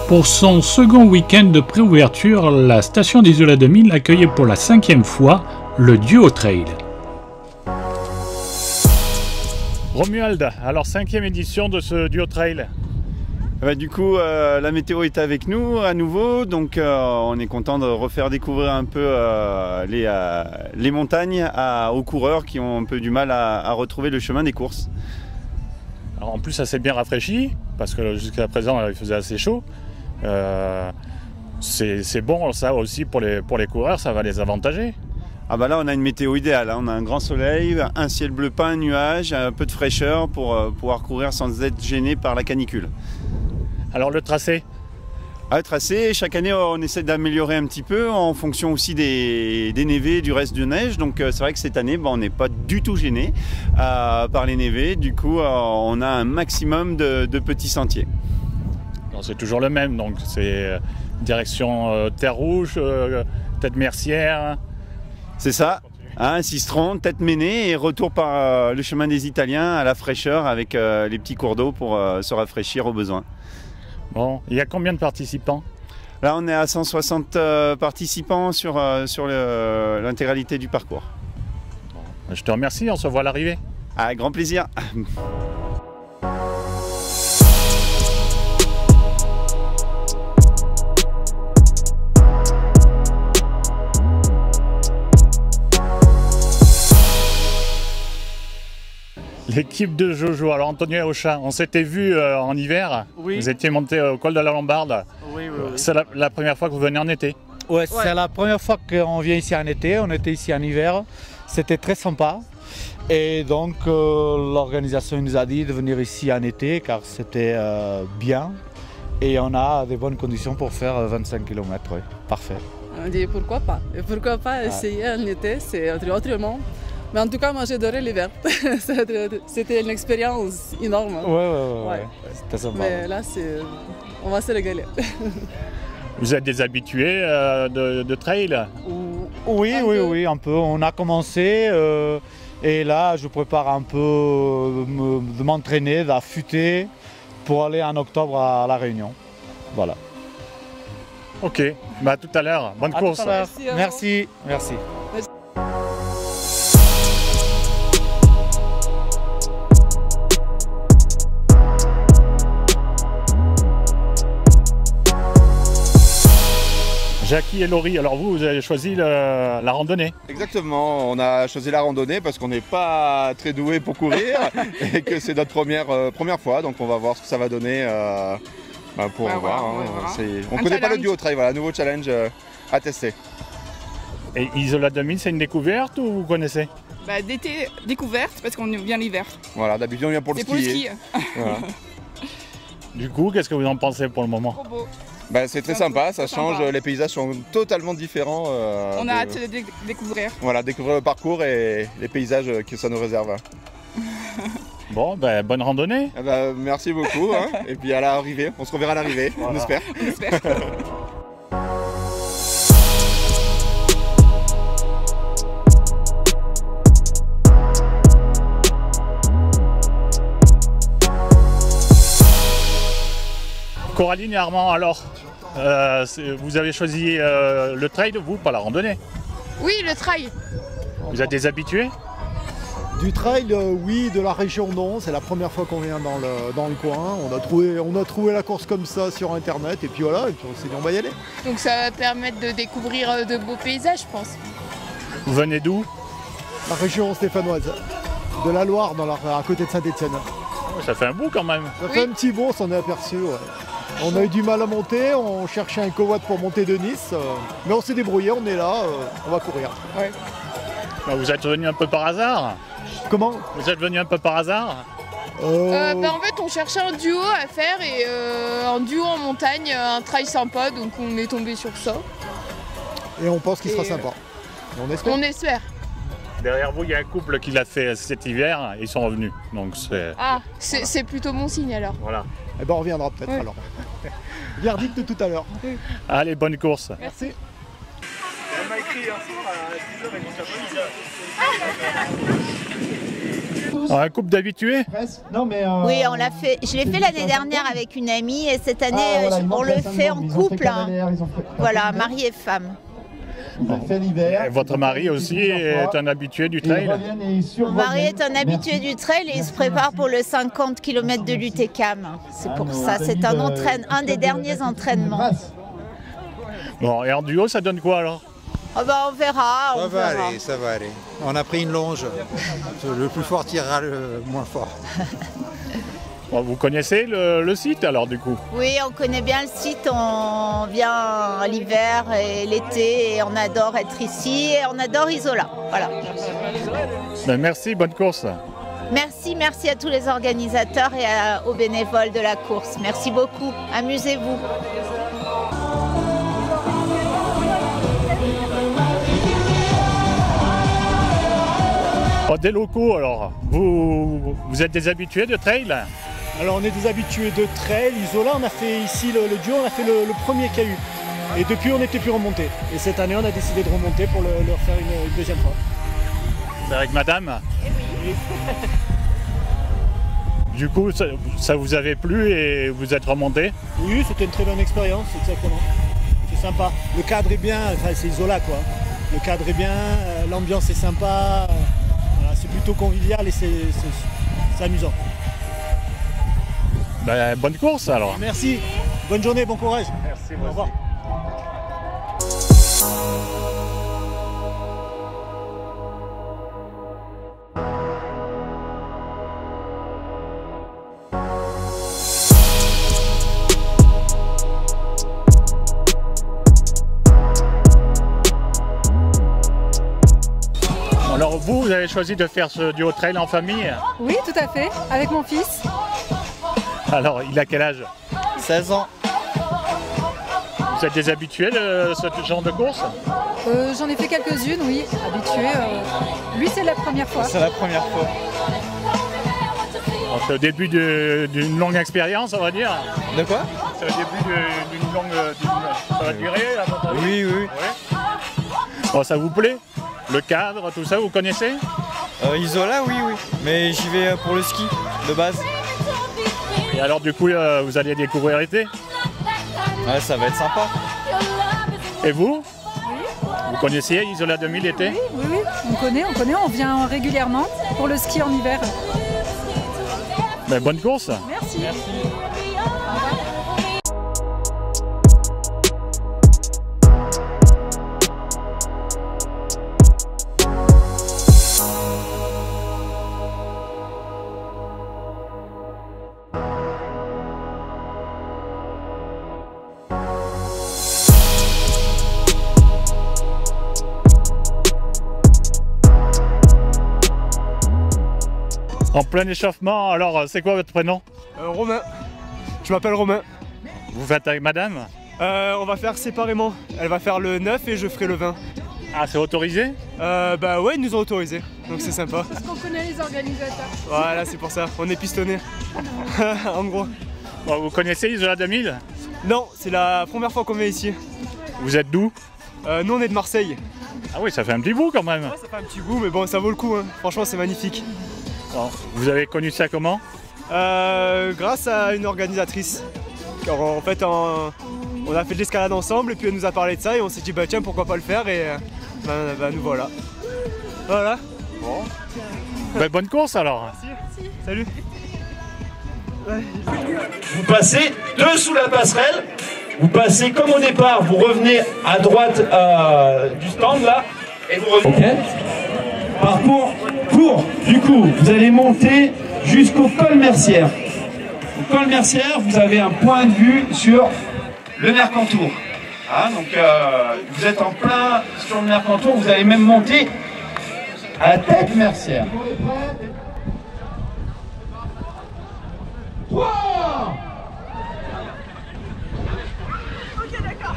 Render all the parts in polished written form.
Pour son second week-end de préouverture, la station d'Isola 2000 accueillait pour la 5e fois le Duo Trail. Romuald, alors 5e édition de ce Duo Trail. Du coup, la météo est avec nous à nouveau, donc on est content de refaire découvrir un peu les montagnes aux coureurs qui ont un peu du mal à retrouver le chemin des courses. Alors en plus, ça s'est bien rafraîchi, parce que jusqu'à présent, il faisait assez chaud. C'est bon, ça aussi pour les coureurs, ça va les avantager. Ah bah là, on a une météo idéale, hein. On a un grand soleil, un ciel bleu, pas un nuage, un peu de fraîcheur pour pouvoir courir sans être gêné par la canicule. Alors le tracé? Le tracé, chaque année on essaie d'améliorer un petit peu en fonction aussi des névés, du reste de neige. Donc c'est vrai que cette année on n'est pas du tout gêné par les névés. Du coup on a un maximum de petits sentiers. C'est toujours le même, donc c'est direction Terre Rouge, Tête Mercière. C'est ça, hein, Sistron, Tête Ménée et retour par le chemin des Italiens à la fraîcheur avec les petits cours d'eau pour se rafraîchir au besoin. Bon, il y a combien de participants? Là, on est à 160 participants sur l'intégralité du parcours. Bon, je te remercie, on se voit à l'arrivée. Avec grand plaisir. L'équipe de Jojo, alors Antonio et Ocha, on s'était vu en hiver, oui. Vous étiez monté au col de la Lombarde. Oui. C'est la première fois que vous venez en été? Ouais, c'est la première fois qu'on vient ici en été, on était ici en hiver, c'était très sympa. Et donc l'organisation nous a dit de venir ici en été car c'était bien et on a des bonnes conditions pour faire 25 km, oui, parfait. On dit pourquoi pas, et pourquoi pas essayer en été, c'est autrement. Mais en tout cas, moi j'ai adoré l'hiver. C'était une expérience énorme. Ouais. C'était sympa. Mais là, on va se régaler. Vous êtes des habitués de trail? Oui, un peu. On a commencé et là, je prépare un peu de m'entraîner, d'affûter pour aller en octobre à La Réunion. Voilà. Ok, à tout à l'heure. Bonne course. Merci. Jackie et Laurie, alors vous avez choisi la randonnée? Exactement, on a choisi la randonnée parce qu'on n'est pas très doué pour courir et que c'est notre première fois, donc on va voir ce que ça va donner pour voir. On ne connaît pas le Duo Trail, voilà, nouveau challenge à tester. Et Isola 2000, c'est une découverte ou vous connaissez? D'été, découverte parce qu'on vient l'hiver. Voilà, d'habitude on vient pour le ski. C'est pour le ski. Voilà. Du coup, qu'est-ce que vous en pensez pour le moment? Trop beau. C'est très sympa, ça change, les paysages sont totalement différents. On a hâte de découvrir. Voilà, découvrir le parcours et les paysages que ça nous réserve. Bon, bonne randonnée. Merci beaucoup, hein. Et puis à l'arrivée, on se reverra à l'arrivée, voilà. On espère. Coraline et Armand, alors, vous avez choisi le trail, vous, pas la randonnée? Oui, le trail. Vous êtes des habitués? Du trail, oui, de la région, non. C'est la première fois qu'on vient dans le coin. On a trouvé la course comme ça sur Internet, et puis voilà, et puis on s'est dit on va y aller. Donc ça va permettre de découvrir de beaux paysages, je pense. Vous venez d'où? La région stéphanoise, de la Loire, à côté de Saint-Étienne. Ça fait un bout quand même. Ça fait un petit bout, on s'en est aperçu, ouais. On a eu du mal à monter, on cherchait un covoit pour monter de Nice, mais on s'est débrouillé, on est là, on va courir. Ouais. Vous êtes venu un peu par hasard? Comment? Vous êtes venu un peu par hasard? En fait, on cherchait un duo à faire et un duo en montagne, un trail sympa, donc on est tombé sur ça. Et on pense qu'il sera sympa. On espère. On espère. Derrière vous, il y a un couple qui l'a fait cet hiver et ils sont revenus. Donc c'est plutôt bon signe alors. Voilà. Eh ben on reviendra peut-être alors. Verdict de tout à l'heure. Allez, bonne course. Merci. Elle m'a écrit un soir à 10h et mon Un couple d'habitués? Non, mais oui, on l'a fait. Je l'ai fait l'année dernière avec une amie et cette année, on le fait en couple. Hein. Voilà, mari et femme. Et votre mari aussi est un habitué du trail? Mon mari est un habitué du trail et il se prépare pour le 50 km de l'UTCAM. C'est pour ça, c'est un des derniers entraînements. Bon, et en duo, ça donne quoi alors? Oh bah, on verra. Ça va aller, ça va aller. On a pris une longe. Le plus fort tirera le moins fort. Bon, vous connaissez le site alors du coup? Oui, on connaît bien le site. On vient l'hiver et l'été et on adore être ici et on adore Isola. Voilà. Ben, merci, bonne course. Merci à tous les organisateurs et aux bénévoles de la course. Merci beaucoup. Amusez-vous. Oh, des locaux alors, vous êtes des habitués de trail? Alors on est des habitués de trail, Isola, on a fait ici le duo, on a fait le premier KU. Et depuis on n'était plus remonté. Et cette année on a décidé de remonter pour le refaire une deuxième fois. Avec madame? Oui. Du coup, ça vous avait plu et vous êtes remonté? Oui, c'était une très bonne expérience, exactement. C'est sympa. Le cadre est bien, enfin c'est Isola quoi. Le cadre est bien, l'ambiance est sympa. Voilà, c'est plutôt convivial et c'est amusant. Ben, bonne course alors. Merci, bonne journée, bon courage. Merci, au revoir. Alors vous avez choisi de faire ce duo trail en famille? Oui, tout à fait, avec mon fils. Alors, il a quel âge? 16 ans. Vous êtes des habitués de ce genre de course? J'en ai fait quelques-unes, oui, habitués. Lui, c'est la première fois. C'est la première fois. C'est le début d'une longue expérience, on va dire. De quoi? C'est le début d'une longue... Ça va durer, à votre avis? Oui, oui. Ouais. Bon, ça vous plaît? Le cadre, tout ça, vous connaissez? Isola, oui, oui. Mais j'y vais pour le ski, de base. Et alors, du coup, vous allez découvrir l'été? Ouais, ça va être sympa. Et vous? Oui. Vous connaissiez Isola 2000 l'été? Oui, oui, on connaît, on vient régulièrement pour le ski en hiver. Ben, bonne course. Merci. Merci. En plein échauffement, alors c'est quoi votre prénom? Romain. Je m'appelle Romain. Vous faites avec madame? On va faire séparément. Elle va faire le 9 et je ferai le 20. Ah, c'est autorisé? Bah ouais, ils nous ont autorisé, donc c'est sympa. Parce qu'on connaît les organisateurs. Voilà, c'est pour ça, on est pistonné. En gros. Bon, vous connaissez Isola 2000? Non, c'est la première fois qu'on vient ici. Vous êtes d'où? Nous on est de Marseille. Ah oui, ça fait un petit bout quand même. Ouais, ça fait un petit bout, mais bon, ça vaut le coup, hein. Franchement c'est magnifique. Bon, vous avez connu ça comment? Grâce à une organisatrice. Car en fait, on a fait de l'escalade ensemble et puis elle nous a parlé de ça et on s'est dit bah tiens pourquoi pas le faire et bah, nous voilà. Voilà. Bon. Bah, bonne course alors. Merci. Salut. Vous passez dessous la passerelle, vous passez comme au départ, vous revenez à droite du stand là et vous revenez. Okay. Parcours court, du coup vous allez monter jusqu'au col Mercière. Au col Mercière, vous avez un point de vue sur le Mercantour. Ah, donc vous êtes en plein sur le Mercantour, vous allez même monter à la tête Mercière. 3 Ok, d'accord.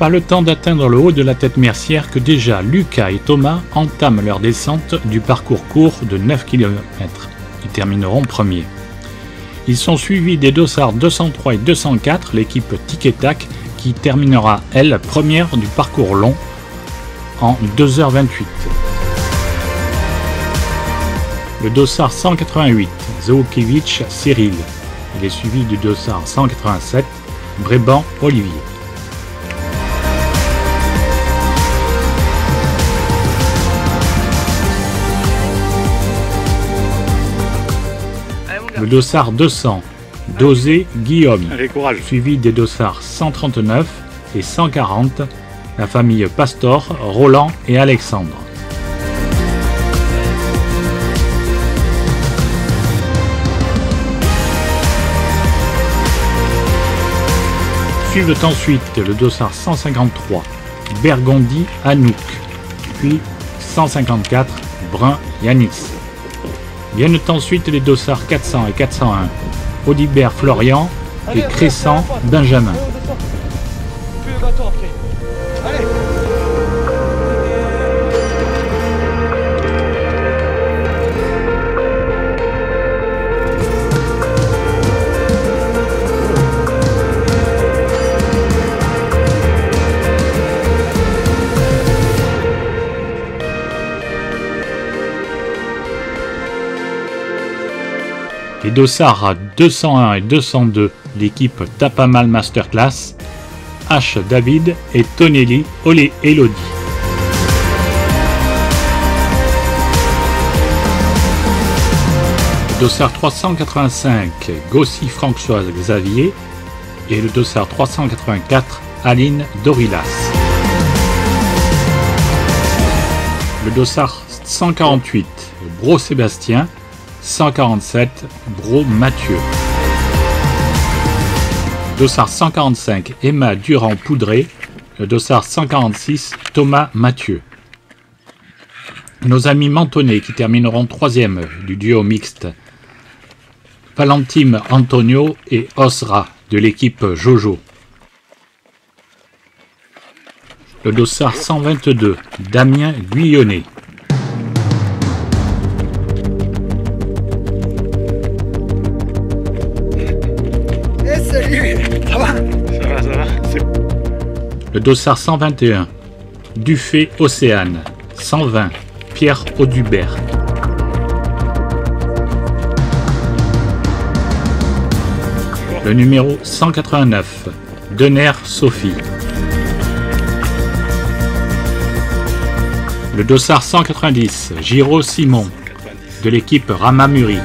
pas le temps d'atteindre le haut de la tête Mercière que déjà Lucas et Thomas entament leur descente du parcours court de 9 km. Ils termineront premiers. Ils sont suivis des dossards 203 et 204, l'équipe Tic et Tac, qui terminera, elle, première du parcours long en 2h28. Le dossard 188, Zaoukiewicz Cyril. Il est suivi du dossard 187, Bréban Olivier. Le dossard 200, Dosé Guillaume, suivi des dossards 139 et 140, la famille Pastor, Roland et Alexandre. Suivent ensuite le dossard 153, Bergondi Anouk, puis 154, Brun Yanis. Viennent ensuite les dossards 400 et 401, Audibert Florian et Crescent Benjamin. Les dossards 201 et 202, l'équipe Tapamal Masterclass, H. David et Tonelli Elodie. Le dossard 385, Gossi Françoise Xavier et le dossard 384, Aline Dorilas. Le dossard 148, Bro Sébastien, 147, Bro Mathieu. Dossard 145, Emma Durand-Poudré. Le dossard 146, Thomas Mathieu. Nos amis mentonnais qui termineront 3e du duo mixte. Valentine Antonio et Osra de l'équipe Jojo. Le dossard 122, Damien Guyonnet. Le dossard 121, Dufay Océane. 120, Pierre Audubert. Le numéro 189, Denner Sophie. Le dossard 190, Giraud Simon, de l'équipe Ramamuri.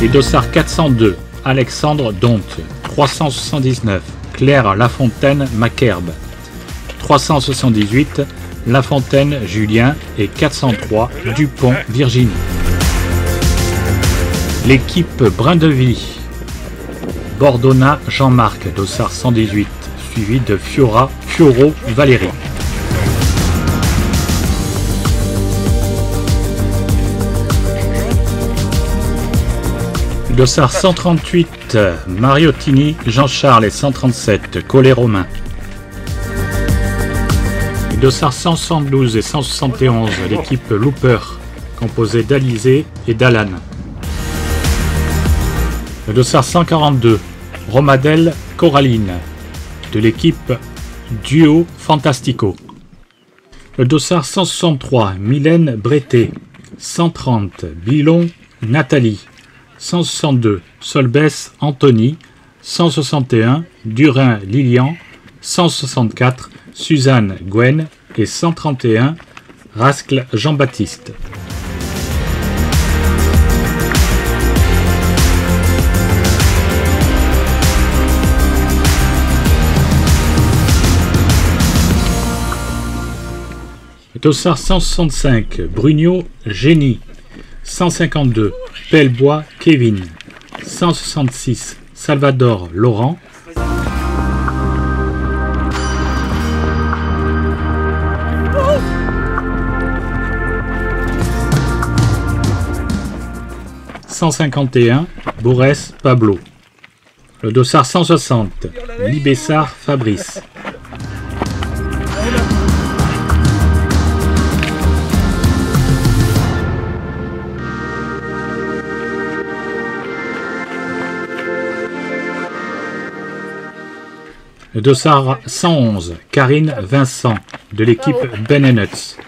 Les dossards 402, Alexandre Donte. 379, Claire Lafontaine Macerbe. 378, Lafontaine Julien et 403, Dupont Virginie. L'équipe Brindevie, Bordona Jean-Marc, dossard 118, suivi de Fioro Valérie. Dossard 138, Mariottini, Jean-Charles et 137, Collet Romain. Dossard 172 et 171, l'équipe Looper, composée d'Alizé et d'Alan. Le dossard 142, Romadel Coraline, de l'équipe Duo Fantastico. Le dossard 163, Mylène Breté. 130, Bilon Nathalie. 162, Solbès Anthony. 161, Durin Lilian. 164, Suzanne Gwen et 131, Rascle Jean-Baptiste. Dossard 165, Brugnot Génie. 152, Pellebois Kevin. 166, Salvador Laurent. « 151, Bourès Pablo. Le dossard 160, Libessard Fabrice. Le dossard 111, Karine Vincent, de l'équipe Ben & Nuts.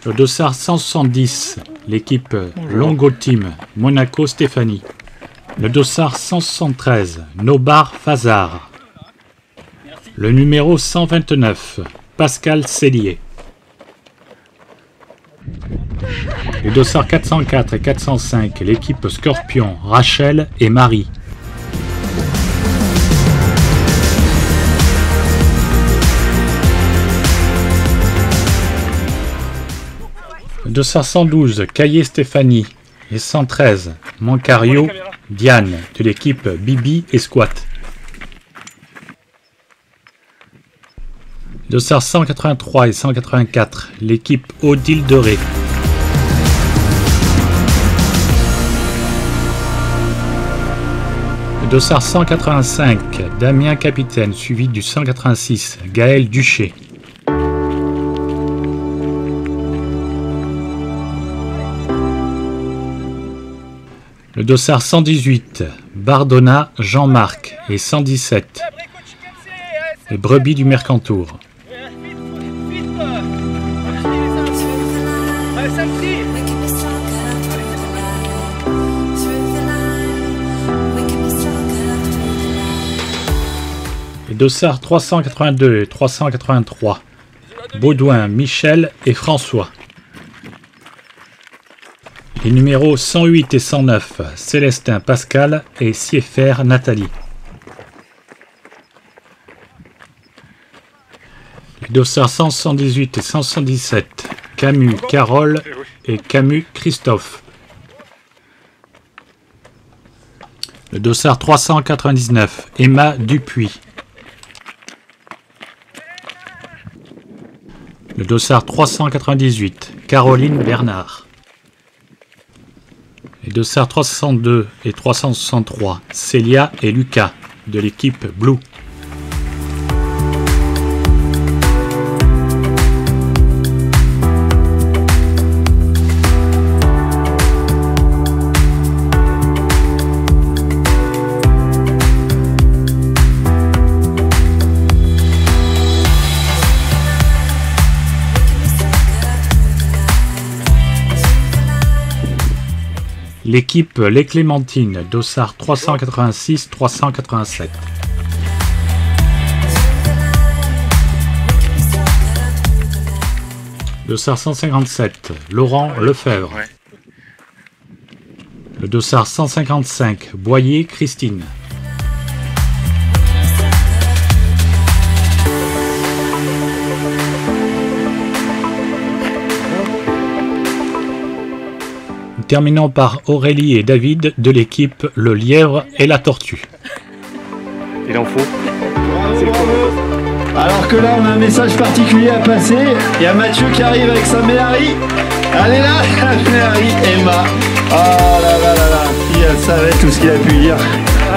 Le dossard 170, l'équipe Longo Team, Monaco Stéphanie. Le dossard 173, Nobar Fazard. Le numéro 129, Pascal Cellier. Les dossards 404 et 405, l'équipe Scorpion, Rachel et Marie. Le dossard 112, Caillé Stéphanie. Et 113, Mancario, Diane, de l'équipe Bibi et Squat. Dossard 183 et 184, l'équipe Odile de Ré. Le dossard 185, Damien Capitaine, suivi du 186, Gaël Duché. Le dossard 118, Bardonna Jean-Marc et 117, les brebis du Mercantour. Les dossards 382 et 383, Baudouin, Michel et François. Les numéros 108 et 109, Célestin Pascal et Siéfer Nathalie. Les dossards 118 et 117, Camus Carole et Camus Christophe. Le dossard 399, Emma Dupuis. Le dossard 398, Caroline Bernard. Les dossards 362 et 363, Célia et Lucas, de l'équipe Blue. L'équipe Les Clémentines, dossard 386-387. Dossard 157, Laurent Lefebvre. Le dossard 155, Boyer Christine. Terminons par Aurélie et David de l'équipe Le Lièvre et la Tortue. Il en faut. Alors que là on a un message particulier à passer. Il y a Mathieu qui arrive avec sa Méhari. Allez là, la Méhari, Emma. Oh là là là là. Si elle savait tout ce qu'il a pu dire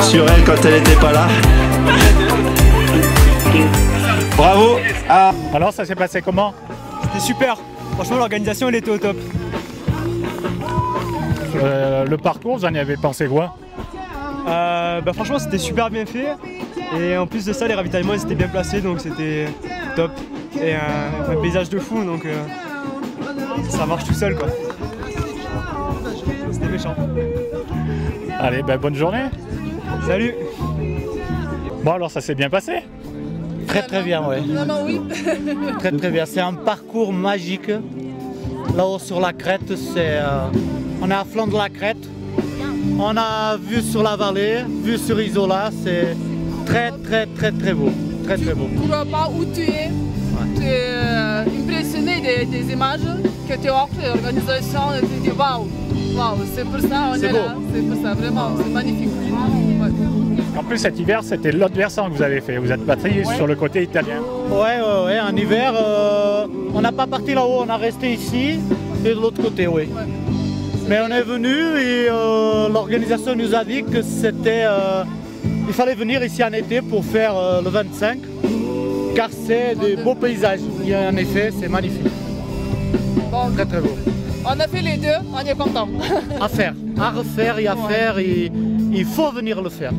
sur elle quand elle n'était pas là. Bravo. Alors ça s'est passé comment? C'était super. Franchement l'organisation elle était au top. Le parcours, vous en avez pensé quoi? Franchement c'était super bien fait et en plus de ça les ravitaillements ils étaient bien placés donc c'était top et un paysage de fou donc ça marche tout seul quoi. C'était méchant. Allez bonne journée. Salut. Bon alors ça s'est bien passé? Très bien ouais. Vraiment oui. Très bien, c'est un parcours magique. Là-haut sur la crête, on est à flanc de la crête. On a vue sur la vallée, vue sur Isola, c'est très beau. Très beau. Tu ne crois pas où tu es. Tu es impressionné des images que tu offres, l'organisation, tu dis waouh. Waouh, c'est pour ça on est là. C'est pour ça, vraiment, c'est magnifique. Ouais. En plus, cet hiver, c'était l'autre versant que vous avez fait. Vous êtes parti sur le côté italien. Ouais, en hiver, on n'a pas parti là-haut, on a resté ici et de l'autre côté, oui. Ouais. Mais on est venu et l'organisation nous a dit que c'était, il fallait venir ici en été pour faire le 25, car c'est des beaux paysages. Et en effet, c'est magnifique. Bon, très beau. On a fait les deux, on est content. À faire, à refaire et à faire, et il faut venir le faire.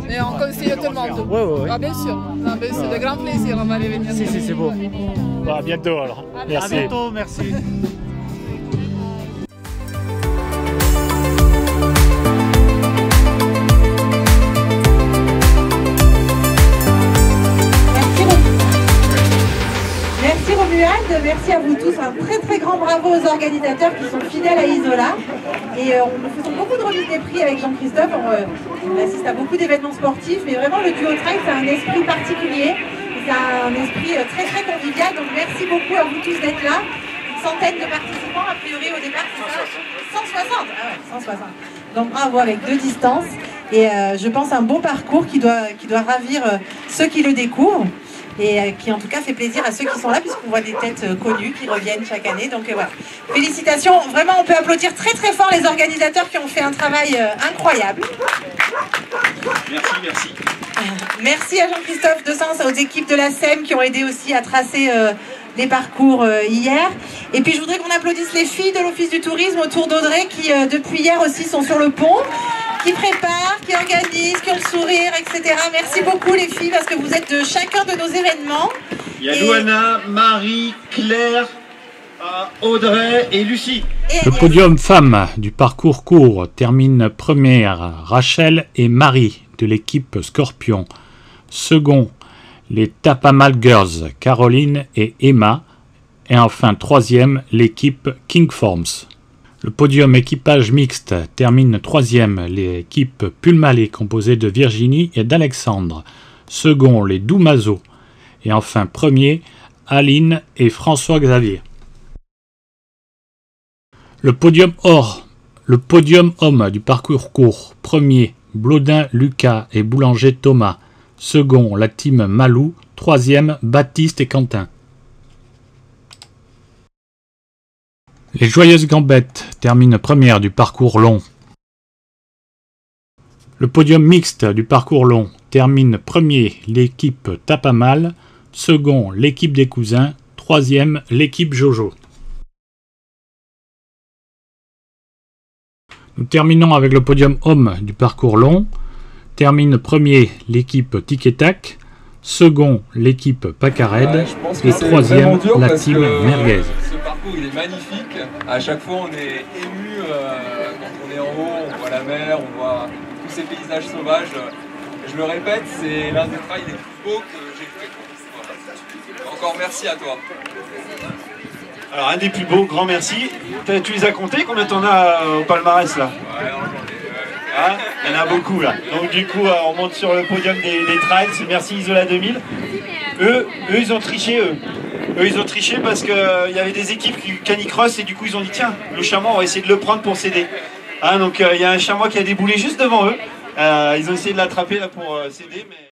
Et on conseille tout le monde. Oui. Ah, bien sûr, c'est de grand plaisir, on va aller venir. Si, c'est beau. Bon, à bientôt alors. Merci. À bientôt, merci. Merci Romuald, merci à vous tous, un très grand bravo aux organisateurs qui sont fidèles à Isola. Et nous faisons beaucoup de remises des prix avec Jean-Christophe, on assiste à beaucoup d'événements sportifs, mais vraiment le duo trail c'est un esprit particulier, c'est un esprit très convivial, donc merci beaucoup à vous tous d'être là. Une centaine de participants, a priori au départ c'est 160. Ah ouais, 160. Donc bravo avec 2 distances et je pense un bon parcours qui doit ravir ceux qui le découvrent. Et qui en tout cas fait plaisir à ceux qui sont là puisqu'on voit des têtes connues qui reviennent chaque année. Donc voilà, félicitations, vraiment on peut applaudir très fort les organisateurs qui ont fait un travail incroyable. Merci. Merci à Jean-Christophe Dessens, aux équipes de la SEM qui ont aidé aussi à tracer les parcours hier. Et puis je voudrais qu'on applaudisse les filles de l'Office du Tourisme autour d'Audrey qui depuis hier aussi sont sur le pont, qui préparent, qui organisent, qui ont le sourire, etc. Merci beaucoup les filles parce que vous êtes de chacun de nos événements. Il y a Louana, Marie, Claire, Audrey et Lucie. Le podium femmes du parcours court termine première Rachel et Marie de l'équipe Scorpion. Second, les Tapamal Girls, Caroline et Emma. Et enfin troisième, l'équipe King Forms. Le podium équipage mixte termine troisième l'équipe Pulmalé composée de Virginie et d'Alexandre. Second, les Doumazo. Et enfin premier, Aline et François-Xavier. Le podium homme du parcours court. Premier, Blodin Lucas et Boulanger Thomas. Second, la team Malou. Troisième, Baptiste et Quentin. Les Joyeuses Gambettes terminent première du parcours long. Le podium mixte du parcours long termine premier l'équipe Tapamal, second l'équipe des Cousins, troisième l'équipe Jojo. Nous terminons avec le podium homme du parcours long. Termine premier l'équipe Tic et Tac, second l'équipe Pacared et troisième la team Merguez. Ce parcours il est magnifique, à chaque fois on est ému quand on est en haut, on voit la mer, on voit tous ces paysages sauvages. Je le répète, c'est l'un des trails les plus beaux que j'ai fait. Voilà. Encore merci à toi. Alors un des plus beaux, grand merci. Tu les as comptés, combien t'en as au palmarès là? Ouais, j'en ai. Ah, il y en a beaucoup là. Donc du coup, on monte sur le podium des trails. Merci Isola 2000. Eux, ils ont triché, Eux, ils ont triché parce qu'il y avait des équipes qui canicross et du coup, ils ont dit tiens, le chamois, on va essayer de le prendre pour céder. Hein, donc il y a un chamois qui a déboulé juste devant eux. Ils ont essayé de l'attraper là pour céder. Mais...